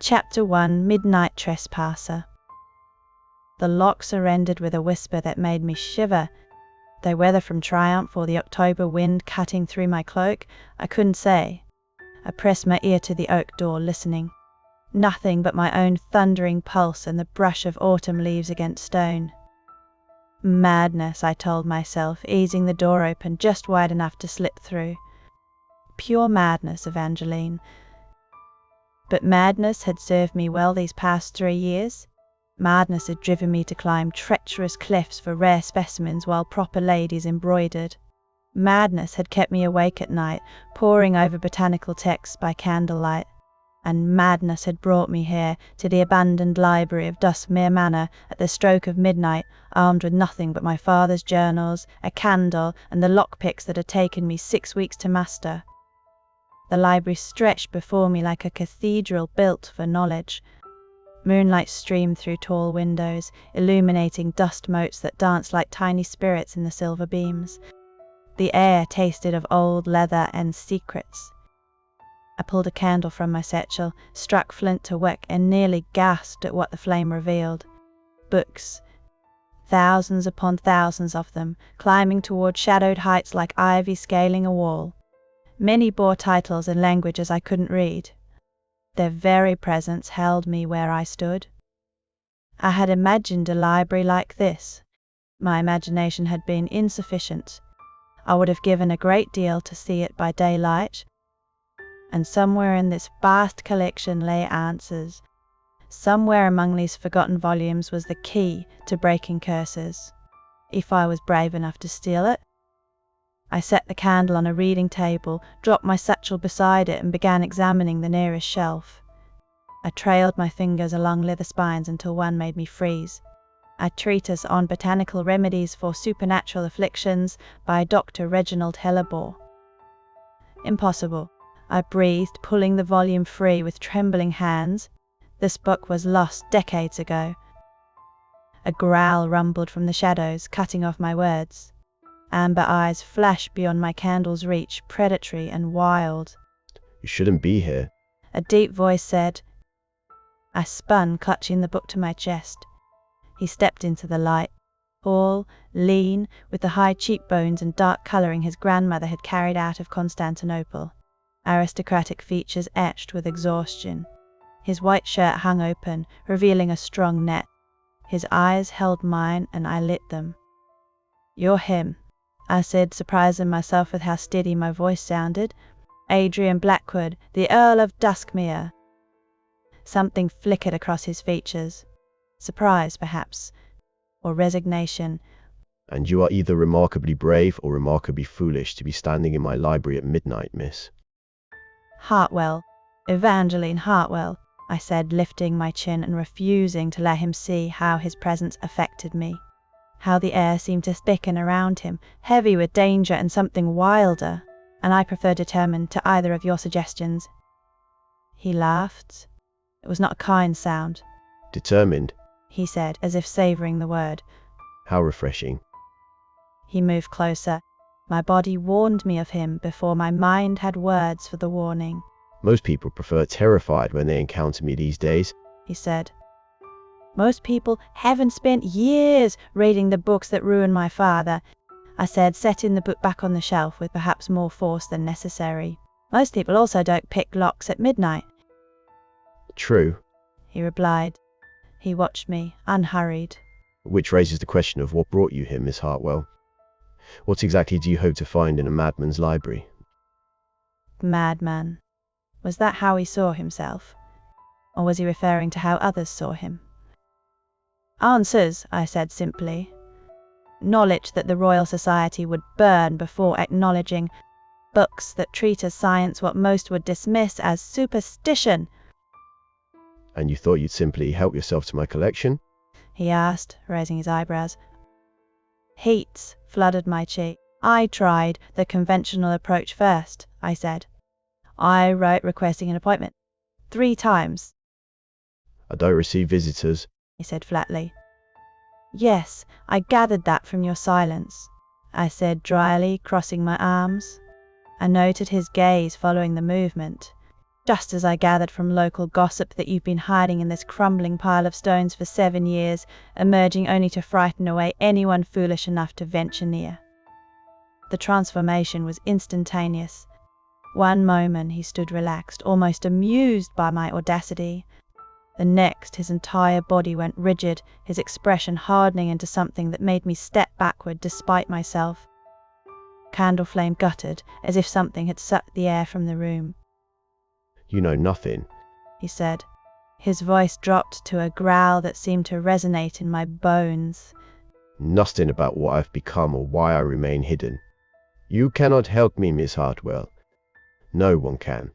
Chapter 1, Midnight Trespasser. The lock surrendered with a whisper that made me shiver. Though whether from triumph or the October wind cutting through my cloak, I couldn't say. I pressed my ear to the oak door, listening. Nothing but my own thundering pulse and the brush of autumn leaves against stone. Madness, I told myself, easing the door open just wide enough to slip through. Pure madness, Evangeline. But madness had served me well these past 3 years. Madness had driven me to climb treacherous cliffs for rare specimens while proper ladies embroidered. Madness had kept me awake at night, poring over botanical texts by candlelight. And madness had brought me here to the abandoned library of Duskmere Manor at the stroke of midnight, armed with nothing but my father's journals, a candle, and the lockpicks that had taken me 6 weeks to master. The library stretched before me like a cathedral built for knowledge. Moonlight streamed through tall windows, illuminating dust motes that danced like tiny spirits in the silver beams. The air tasted of old leather and secrets. I pulled a candle from my satchel, struck flint to wick, and nearly gasped at what the flame revealed. Books. Thousands upon thousands of them, climbing toward shadowed heights like ivy scaling a wall. Many bore titles in languages I couldn't read. Their very presence held me where I stood. I had imagined a library like this. My imagination had been insufficient. I would have given a great deal to see it by daylight. And somewhere in this vast collection lay answers. Somewhere among these forgotten volumes was the key to breaking curses. If I was brave enough to steal it. I set the candle on a reading table, dropped my satchel beside it, and began examining the nearest shelf. I trailed my fingers along leather spines until one made me freeze. A treatise on botanical remedies for supernatural afflictions by Dr. Reginald Hellebore. Impossible. I breathed, pulling the volume free with trembling hands. This book was lost decades ago. A growl rumbled from the shadows, cutting off my words. Amber eyes flashed beyond my candle's reach, predatory and wild. You shouldn't be here, a deep voice said. I spun, clutching the book to my chest. He stepped into the light, tall, lean, with the high cheekbones and dark colouring his grandmother had carried out of Constantinople. Aristocratic features etched with exhaustion. His white shirt hung open, revealing a strong neck. His eyes held mine, and I lit them. You're him, I said, surprising myself with how steady my voice sounded. Adrian Blackwood, the Earl of Duskmere. Something flickered across his features. Surprise, perhaps, or resignation. And you are either remarkably brave or remarkably foolish to be standing in my library at midnight, miss. Hartwell, Evangeline Hartwell, I said, lifting my chin and refusing to let him see how his presence affected me. How the air seemed to thicken around him, heavy with danger and something wilder, and I prefer determined to either of your suggestions. He laughed. It was not a kind sound. Determined, he said, as if savouring the word. How refreshing. He moved closer. My body warned me of him before my mind had words for the warning. Most people prefer terrified when they encounter me these days, he said. Most people haven't spent years reading the books that ruined my father, I said, setting the book back on the shelf with perhaps more force than necessary. Most people also don't pick locks at midnight. True, he replied. He watched me, unhurried. Which raises the question of what brought you here, Miss Hartwell. What exactly do you hope to find in a madman's library? Madman. Was that how he saw himself? Or was he referring to how others saw him? Answers, I said simply. Knowledge that the Royal Society would burn before acknowledging. Books that treat as science what most would dismiss as superstition. And you thought you'd simply help yourself to my collection? He asked, raising his eyebrows. Heat flooded my cheek. I tried the conventional approach first, I said. I wrote requesting an appointment. 3 times. I don't receive visitors, he said flatly. Yes, I gathered that from your silence, I said dryly, crossing my arms. I noted his gaze following the movement. just as I gathered from local gossip that you've been hiding in this crumbling pile of stones for 7 years, emerging only to frighten away anyone foolish enough to venture near." The transformation was instantaneous. One moment he stood relaxed, almost amused by my audacity. The next, his entire body went rigid, his expression hardening into something that made me step backward despite myself. Candle flame guttered, as if something had sucked the air from the room. "You know nothing," he said. His voice dropped to a growl that seemed to resonate in my bones. "Nothing about what I've become or why I remain hidden. You cannot help me, Miss Hartwell. No one can."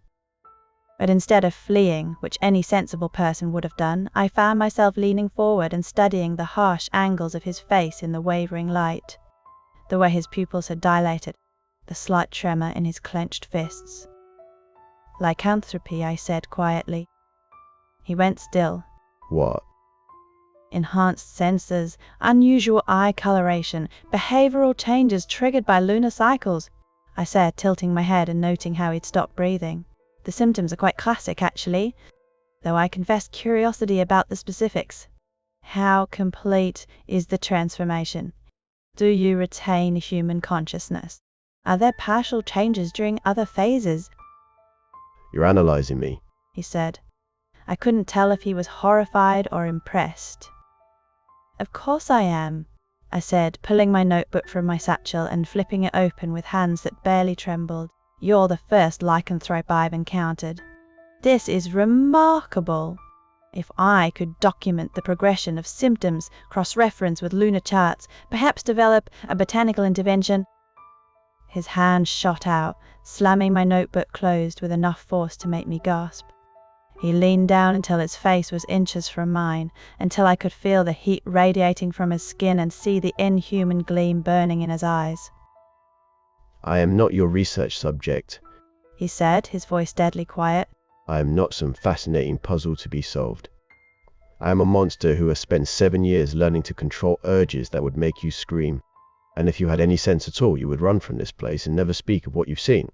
But instead of fleeing, which any sensible person would have done, I found myself leaning forward and studying the harsh angles of his face in the wavering light, the way his pupils had dilated, the slight tremor in his clenched fists. "Lycanthropy," I said quietly. He went still. "What?" "Enhanced senses, unusual eye coloration, behavioral changes triggered by lunar cycles," I said, tilting my head and noting how he'd stopped breathing. "The symptoms are quite classic, actually, though I confess curiosity about the specifics. How complete is the transformation? Do you retain human consciousness? Are there partial changes during other phases?" "You're analyzing me," he said. I couldn't tell if he was horrified or impressed. "Of course I am," I said, pulling my notebook from my satchel and flipping it open with hands that barely trembled. "You're the first lycanthrope I've encountered. This is remarkable. If I could document the progression of symptoms, cross-reference with lunar charts, perhaps develop a botanical intervention—" His hand shot out, slamming my notebook closed with enough force to make me gasp. He leaned down until his face was inches from mine, until I could feel the heat radiating from his skin and see the inhuman gleam burning in his eyes. "I am not your research subject," he said, his voice deadly quiet. "I am not some fascinating puzzle to be solved. I am a monster who has spent 7 years learning to control urges that would make you scream. And if you had any sense at all, you would run from this place and never speak of what you've seen."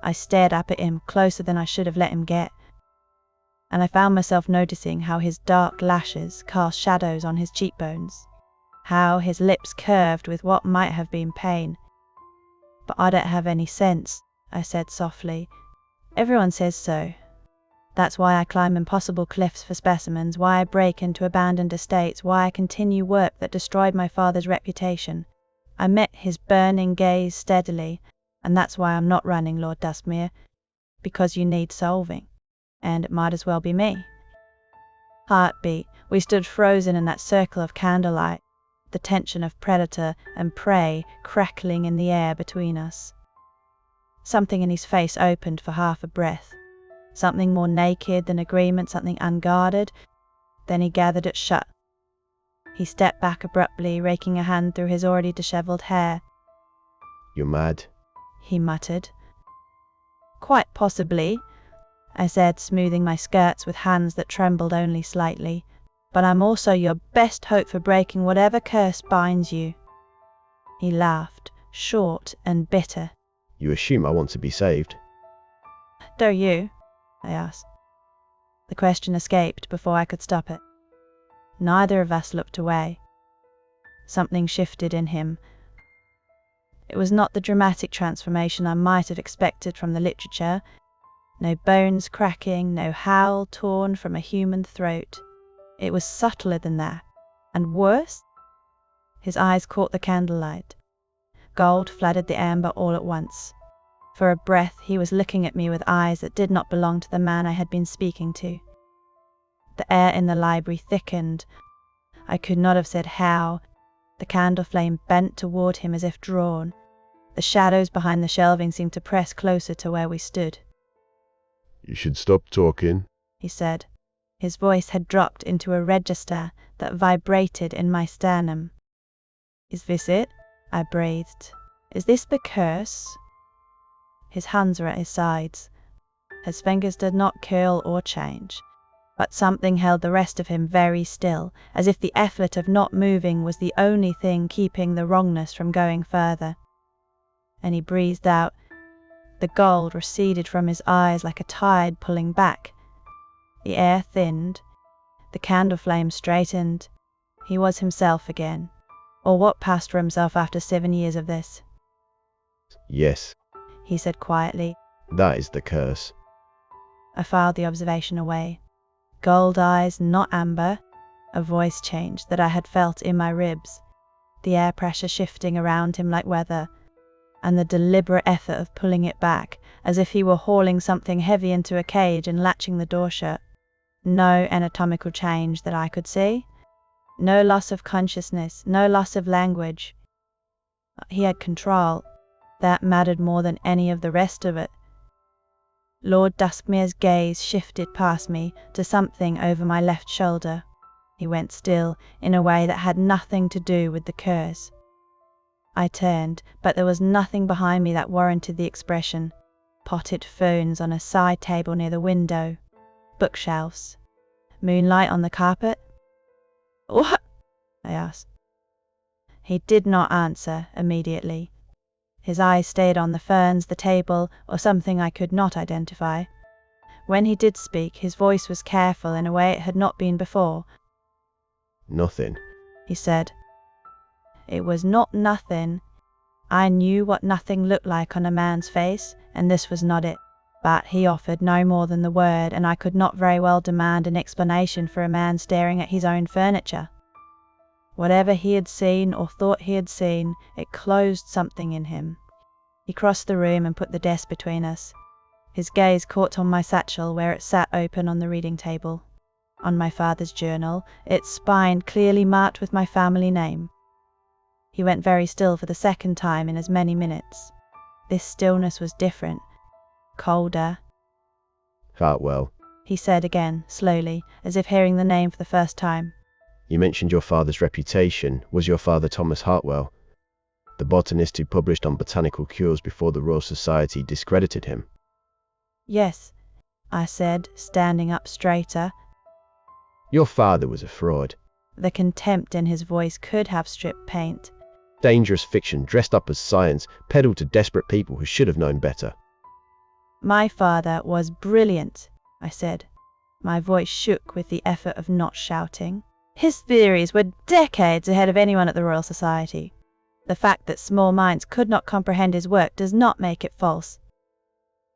I stared up at him, closer than I should have let him get, and I found myself noticing how his dark lashes cast shadows on his cheekbones, how his lips curved with what might have been pain. "But I don't have any sense," I said softly. "Everyone says so. That's why I climb impossible cliffs for specimens, why I break into abandoned estates, why I continue work that destroyed my father's reputation." I met his burning gaze steadily, "and that's why I'm not running, Lord Duskmere, because you need solving, and it might as well be me." Heartbeat. We stood frozen in that circle of candlelight, the tension of predator and prey crackling in the air between us. Something in his face opened for half a breath, something more naked than agreement, something unguarded. Then he gathered it shut. He stepped back abruptly, raking a hand through his already disheveled hair. "You're mad," he muttered. "Quite possibly," I said, smoothing my skirts with hands that trembled only slightly. "But I'm also your best hope for breaking whatever curse binds you." He laughed, short and bitter. "You assume I want to be saved." "Do you?" I asked. The question escaped before I could stop it. Neither of us looked away. Something shifted in him. It was not the dramatic transformation I might have expected from the literature. No bones cracking, no howl torn from a human throat. It was subtler than that, and worse. His eyes caught the candlelight. Gold flooded the amber all at once. For a breath, he was looking at me with eyes that did not belong to the man I had been speaking to. The air in the library thickened. I could not have said how. The candle flame bent toward him as if drawn. The shadows behind the shelving seemed to press closer to where we stood. "You should stop talking," he said. His voice had dropped into a register that vibrated in my sternum. "Is this it?" I breathed. "Is this the curse?" His hands were at his sides. His fingers did not curl or change, but something held the rest of him very still, as if the effort of not moving was the only thing keeping the wrongness from going further. And he breathed out, The gold receded from his eyes like a tide pulling back. The air thinned. The candle flame straightened. He was himself again. Or what passed for himself after 7 years of this. Yes, He said quietly. that is the curse. I filed the observation away. Gold eyes, not amber. A voice change that I had felt in my ribs. The air pressure shifting around him like weather. And the deliberate effort of pulling it back, as if he were hauling something heavy into a cage and latching the door shut. No anatomical change that I could see. No loss of consciousness, no loss of language. He had control. That mattered more than any of the rest of it. Lord Duskmere's gaze shifted past me to something over my left shoulder. He went still in a way that had nothing to do with the curse. I turned, but there was nothing behind me that warranted the expression. Potted ferns on a side table near the window. Bookshelves. Moonlight on the carpet. "What?" I asked. He did not answer immediately. His eyes stayed on the ferns, the table, or something I could not identify. When he did speak, his voice was careful in a way it had not been before. Nothing. He said. It was not nothing. I knew what nothing looked like on a man's face, and this was not it. But he offered no more than the word, and I could not very well demand an explanation for a man staring at his own furniture. Whatever he had seen or thought he had seen, it closed something in him. He crossed the room and put the desk between us. His gaze caught on my satchel where it sat open on the reading table. On my father's journal, its spine clearly marked with my family name. He went very still for the second time in as many minutes. This stillness was different, colder. Hartwell, He said again, slowly, as if hearing the name for the first time. you mentioned your father's reputation. Was your father Thomas Hartwell, the botanist who published on botanical cures before the Royal Society discredited him? Yes, I said, standing up straighter. Your father was a fraud. The contempt in his voice could have stripped paint. Dangerous fiction dressed up as science, peddled to desperate people who should have known better. My father was brilliant, I said. My voice shook with the effort of not shouting. His theories were decades ahead of anyone at the Royal Society. The fact that small minds could not comprehend his work does not make it false.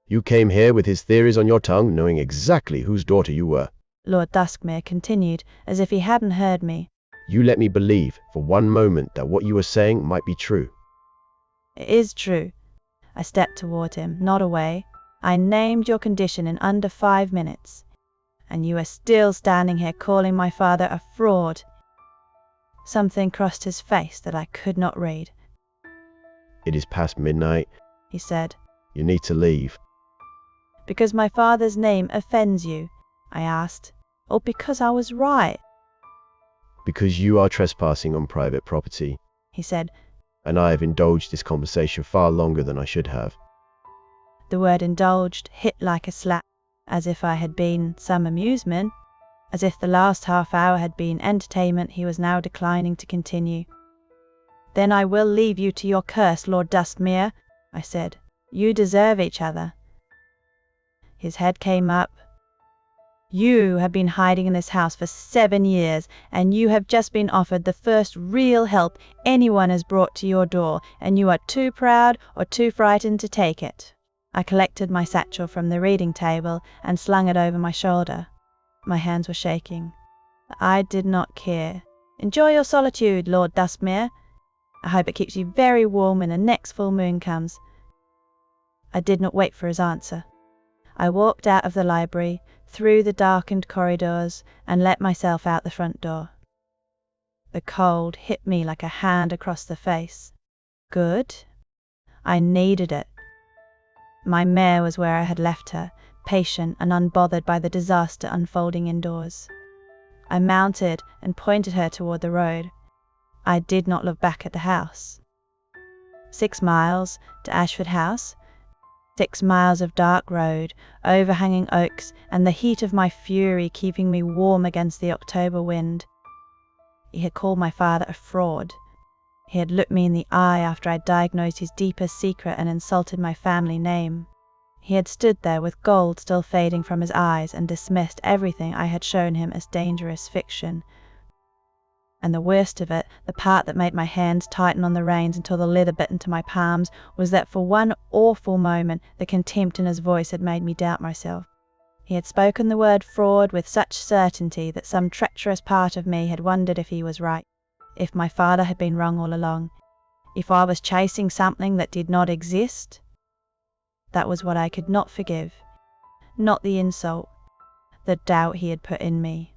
You came here with his theories on your tongue, knowing exactly whose daughter you were. Lord Duskmere continued, as if he hadn't heard me. You let me believe for one moment that what you were saying might be true. It is true. I stepped toward him, not away. I named your condition in under 5 minutes. And you are still standing here calling my father a fraud. Something crossed his face that I could not read. It is past midnight. He said. You need to leave. Because my father's name offends you? I asked. Or because I was right? Because you are trespassing on private property. He said. And I have indulged this conversation far longer than I should have. The word indulged hit like a slap, as if I had been some amusement, as if the last half hour had been entertainment he was now declining to continue. Then I will leave you to your curse, Lord Duskmere, I said. You deserve each other. His head came up. You have been hiding in this house for 7 years, and you have just been offered the first real help anyone has brought to your door, and you are too proud or too frightened to take it. I collected my satchel from the reading table and slung it over my shoulder. My hands were shaking. I did not care. Enjoy your solitude, Lord Duskmere. I hope it keeps you very warm when the next full moon comes. I did not wait for his answer. I walked out of the library, through the darkened corridors, and let myself out the front door. The cold hit me like a hand across the face. Good. I needed it. My mare was where I had left her, patient and unbothered by the disaster unfolding indoors. I mounted and pointed her toward the road. I did not look back at the house. 6 miles to Ashford House. 6 miles of dark road, overhanging oaks, and the heat of my fury keeping me warm against the October wind. He had called my father a fraud. He had looked me in the eye after I diagnosed his deepest secret and insulted my family name. He had stood there with gold still fading from his eyes and dismissed everything I had shown him as dangerous fiction. And the worst of it, the part that made my hands tighten on the reins until the leather bit into my palms, was that for one awful moment the contempt in his voice had made me doubt myself. He had spoken the word fraud with such certainty that some treacherous part of me had wondered if he was right, if my father had been wrong all along, if I was chasing something that did not exist. That was what I could not forgive, not the insult, the doubt he had put in me.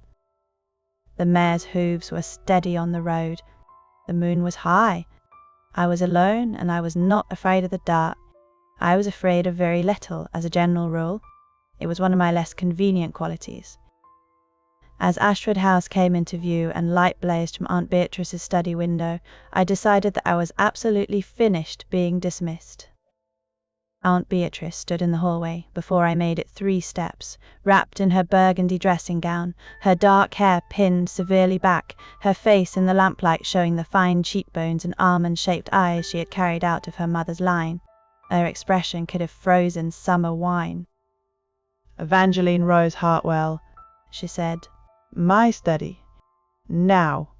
The mare's hooves were steady on the road. The moon was high. I was alone, and I was not afraid of the dark. I was afraid of very little, as a general rule. It was one of my less convenient qualities. As Ashford House came into view and light blazed from Aunt Beatrice's study window, I decided that I was absolutely finished being dismissed. Aunt Beatrice stood in the hallway before I made it 3 steps, wrapped in her burgundy dressing gown, her dark hair pinned severely back, her face in the lamplight showing the fine cheekbones and almond-shaped eyes she had carried out of her mother's line. Her expression could have frozen summer wine. "Evangeline Rose Hartwell," she said. "my study. Now."